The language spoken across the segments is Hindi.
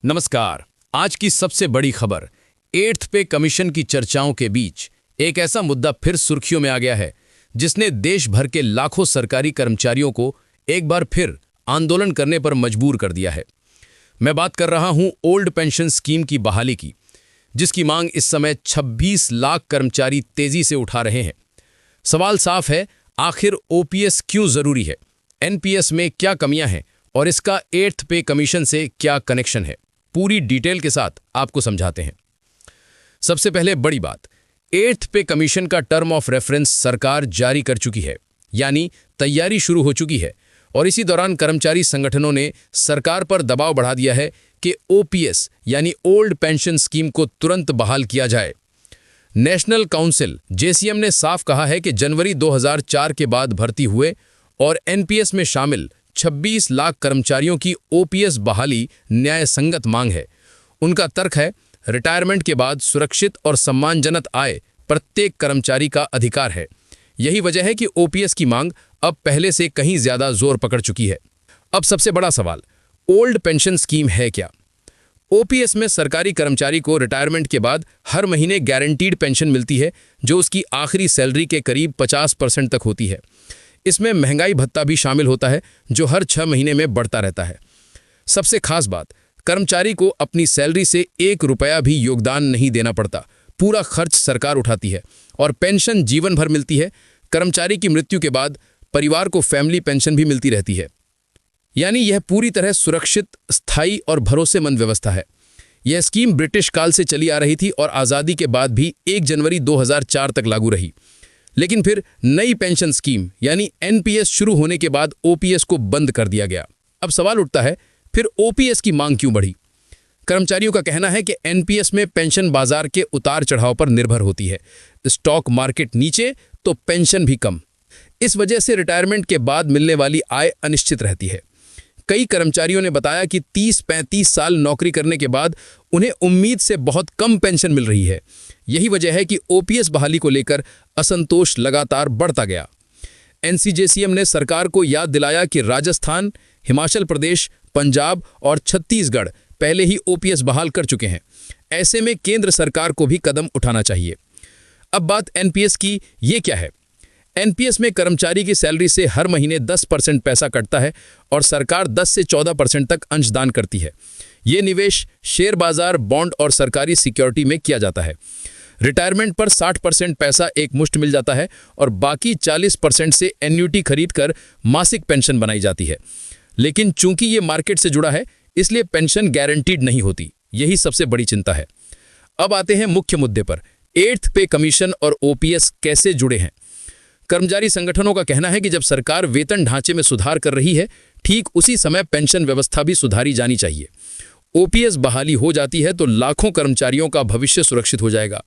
नमस्कार। आज की सबसे बड़ी खबर, 8th पे कमीशन की चर्चाओं के बीच एक ऐसा मुद्दा फिर सुर्खियों में आ गया है जिसने देश भर के लाखों सरकारी कर्मचारियों को एक बार फिर आंदोलन करने पर मजबूर कर दिया है। मैं बात कर रहा हूं ओल्ड पेंशन स्कीम की बहाली की, जिसकी मांग इस समय 26 लाख कर्मचारी तेजी से उठा रहे हैं। सवाल साफ है, आखिर ओपीएस क्यों जरूरी है, एनपीएस में क्या कमियां हैं और इसका 8th पे कमीशन से क्या कनेक्शन है। पूरी डिटेल के साथ आपको समझाते हैं। सबसे पहले बड़ी बात, 8th पे कमीशन का टर्म ऑफ रेफरेंस सरकार जारी कर चुकी है, यानी तैयारी शुरू हो चुकी है। और इसी दौरान कर्मचारी संगठनों ने सरकार पर दबाव बढ़ा दिया है कि ओपीएस यानी ओल्ड पेंशन स्कीम को तुरंत बहाल किया जाए। नेशनल काउंसिल जेसीएम ने साफ कहा है कि जनवरी 2004 के बाद भर्ती हुए और एनपीएस में शामिल 26 लाख कर्मचारियों की ओपीएस बहाली न्याय संगत मांग है। उनका तर्क है, रिटायरमेंट के बाद सुरक्षित और सम्मानजनक आय प्रत्येक कर्मचारी का अधिकार है। यही वजह है कि ओपीएस की मांग अब पहले से कहीं ज्यादा जोर पकड़ चुकी है। अब सबसे बड़ा सवाल, ओल्ड पेंशन स्कीम है क्या? ओपीएस में सरकारी कर्मचारी को रिटायरमेंट के बाद हर महीने गारंटीड पेंशन मिलती है, जो उसकी आखिरी सैलरी के करीब 50% तक होती है। इसमें महंगाई भत्ता भी शामिल होता है, जो हर 6 महीने में बढ़ता रहता है। सबसे खास बात, कर्मचारी को अपनी सैलरी से 1 रुपया भी योगदान नहीं देना पड़ता। पूरा खर्च सरकार उठाती है और पेंशन जीवन भर मिलती है। कर्मचारी की मृत्यु के बाद परिवार को फैमिली पेंशन भी मिलती रहती है। यानी यह पूरी तरह सुरक्षित, स्थायी और भरोसेमंद व्यवस्था है। यह स्कीम ब्रिटिश काल से चली आ रही थी और आज़ादी के बाद भी 1 जनवरी 2004 तक लागू रही। लेकिन फिर नई पेंशन स्कीम यानी एनपीएस शुरू होने के बाद ओपीएस को बंद कर दिया गया। अब सवाल उठता है, फिर ओपीएस की मांग क्यों बढ़ी? कर्मचारियों का कहना है कि एनपीएस में पेंशन बाजार के उतार चढ़ाव पर निर्भर होती है। स्टॉक मार्केट नीचे तो पेंशन भी कम। इस वजह से रिटायरमेंट के बाद मिलने वाली आय अनिश्चित रहती है। कई कर्मचारियों ने बताया कि 30-35 साल नौकरी करने के बाद उन्हें उम्मीद से बहुत कम पेंशन मिल रही है। यही वजह है कि ओपीएस बहाली को लेकर असंतोष लगातार बढ़ता गया। एनसीजेसीएम ने सरकार को याद दिलाया कि राजस्थान, हिमाचल प्रदेश, पंजाब और छत्तीसगढ़ पहले ही ओपीएस बहाल कर चुके हैं। ऐसे में केंद्र सरकार को भी कदम उठाना चाहिए। अब बात एनपीएस की, ये क्या है? एनपीएस में कर्मचारी की सैलरी से हर महीने 10% पैसा कटता है और सरकार 10 से 14% तक अंशदान करती है। ये निवेश शेयर बाजार, बॉन्ड और सरकारी सिक्योरिटी में किया जाता है। रिटायरमेंट पर 60% पैसा एक मुश्त मिल जाता है और बाकी 40% से एन्युटी खरीदकर मासिक पेंशन बनाई जाती है। लेकिन चूंकि ये मार्केट से जुड़ा है, इसलिए पेंशन गारंटीड नहीं होती। यही सबसे बड़ी चिंता है। अब आते हैं मुख्य मुद्दे पर, 8th पे कमीशन और ओपीएस कैसे जुड़े हैं। कर्मचारी संगठनों का कहना है कि जब सरकार वेतन ढांचे में सुधार कर रही है, ठीक उसी समय पेंशन व्यवस्था भी सुधारी जानी चाहिए। ओपीएस बहाली हो जाती है तो लाखों कर्मचारियों का भविष्य सुरक्षित हो जाएगा।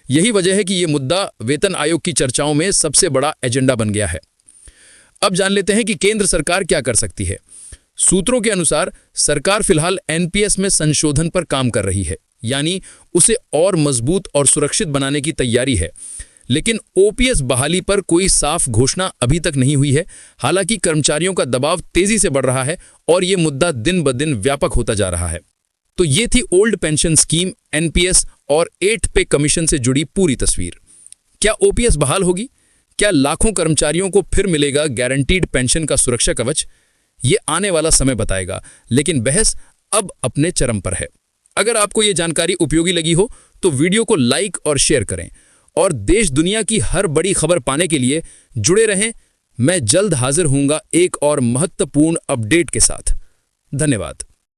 यही वजह है कि ये मुद्दा वेतन आयोग की चर्चाओं में सबसे बड़ा एजेंडा बन गया है। अब जान लेते हैं कि केंद्र सरकार क्या कर सकती है। सूत्रों के अनुसार सरकार फिलहाल एनपीएस में संशोधन पर काम कर रही है, यानी उसे और मजबूत और सुरक्षित बनाने की तैयारी है। लेकिन ओपीएस बहाली पर कोई साफ घोषणा अभी तक नहीं हुई है। हालांकि कर्मचारियों का दबाव तेजी से बढ़ रहा है और ये मुद्दा दिन ब दिन व्यापक होता जा रहा है। तो ये थी ओल्ड पेंशन स्कीम, एनपीएस और 8th पे कमीशन से जुड़ी पूरी तस्वीर। क्या ओपीएस बहाल होगी? क्या लाखों कर्मचारियों को फिर मिलेगा गारंटीड पेंशन का सुरक्षा कवच? ये आने वाला समय बताएगा, लेकिन बहस अब अपने चरम पर है। अगर आपको ये जानकारी उपयोगी लगी हो तो वीडियो को लाइक और शेयर करें और देश दुनिया की हर बड़ी खबर पाने के लिए जुड़े रहें। मैं जल्द हाजिर होऊंगा एक और महत्वपूर्ण अपडेट के साथ। धन्यवाद।